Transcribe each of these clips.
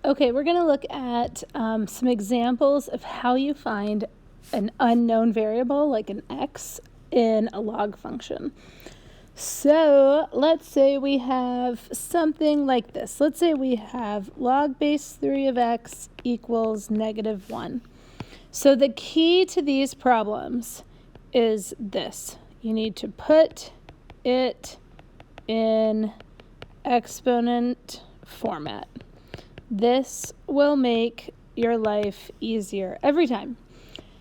Okay, we're going to look at some examples of how you find an unknown variable like an x in a log function. So let's say we have something like this. Let's say we have log base 3 of x equals -1. So the key to these problems is this. You need to put it in exponent format. This will make your life easier every time.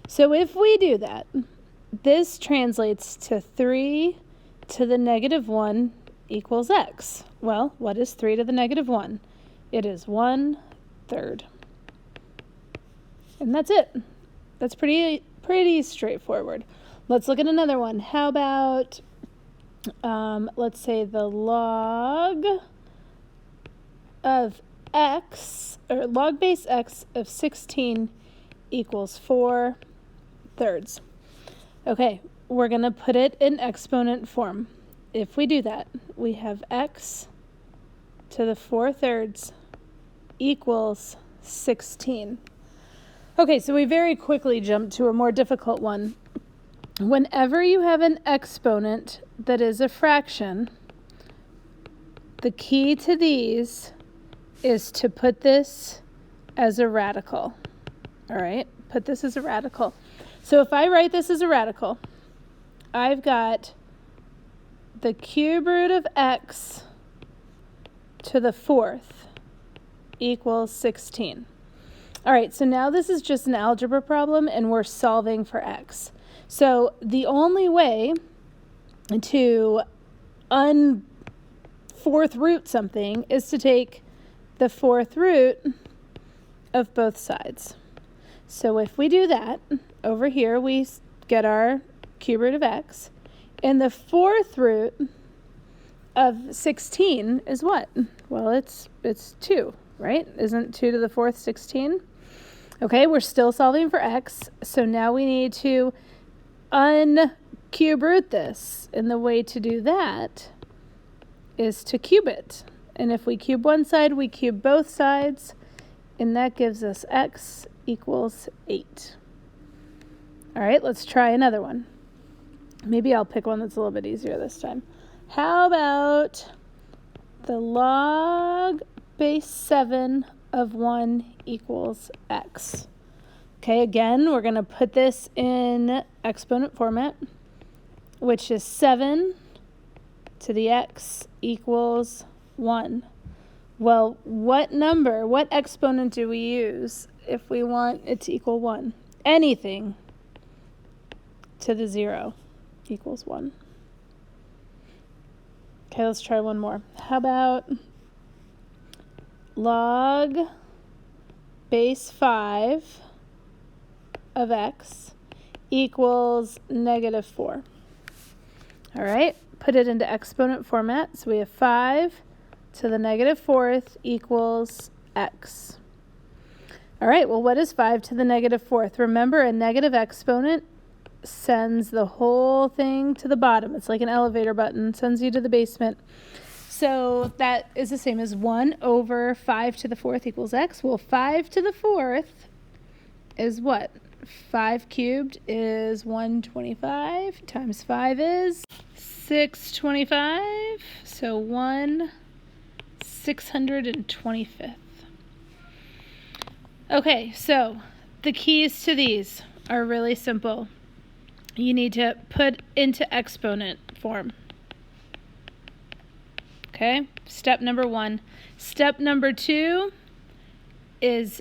So if we do that, this translates to 3 to the -1 equals x. Well, what is 3 to the -1? It is 1/3. And that's it. That's pretty straightforward. Let's look at another one. How about, let's say the log of x, or log base x of 16 equals 4/3. Okay, we're going to put it in exponent form. If we do that, we have x to the 4/3 equals 16. Okay, so we very quickly jump to a more difficult one. Whenever you have an exponent that is a fraction, the key to these is to put this as a radical. All right, put this as a radical. So if I write this as a radical, I've got the cube root of x to the 4th equals 16. All right, so now this is just an algebra problem and we're solving for x. So the only way to fourth root something is to take the 4th root of both sides. So if we do that, over here we get our cube root of x, and the 4th root of 16 is what? Well, it's 2, right? Isn't 2 to the 4th 16? Okay, we're still solving for x, so now we need to uncube root this, and the way to do that is to cube it. And if we cube one side, we cube both sides, and that gives us x equals 8. All right, let's try another one. Maybe I'll pick one that's a little bit easier this time. How about the log base 7 of 1 equals x? Okay, again, we're going to put this in exponent format, which is 7 to the x equals 1. Well, what exponent do we use if we want it to equal 1? Anything to the 0 equals 1. Okay, let's try one more. How about log base 5 of x equals -4. All right, put it into exponent format. So we have 5 to the -4th equals x. All right, well, what is 5 to the -4th? Remember, a negative exponent sends the whole thing to the bottom. It's like an elevator button, sends you to the basement. So that is the same as 1 over 5 to the 4th equals x. Well, 5 to the 4th is what? 5 cubed is 125 times 5 is 625. So 1/625. Okay, so the keys to these are really simple. You need to put into exponent form. Okay, step number 1. Step number 2 is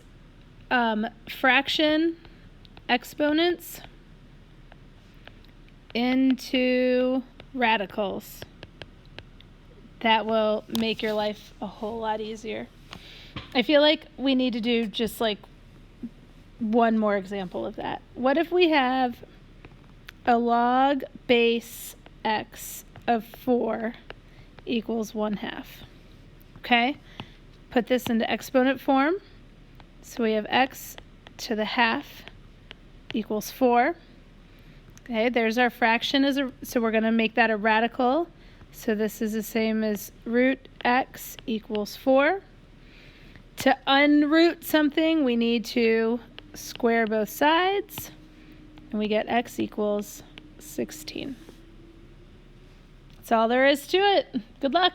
fraction exponents into radicals. That will make your life a whole lot easier. I feel like we need to do just like one more example of that. What if we have a log base x of 4 equals 1/2? Okay, put this into exponent form. So we have x to the 1/2 equals 4. Okay, there's our fraction, so we're going to make that a radical. So this is the same as root x equals 4. To unroot something, we need to square both sides, and we get x equals 16. That's all there is to it. Good luck.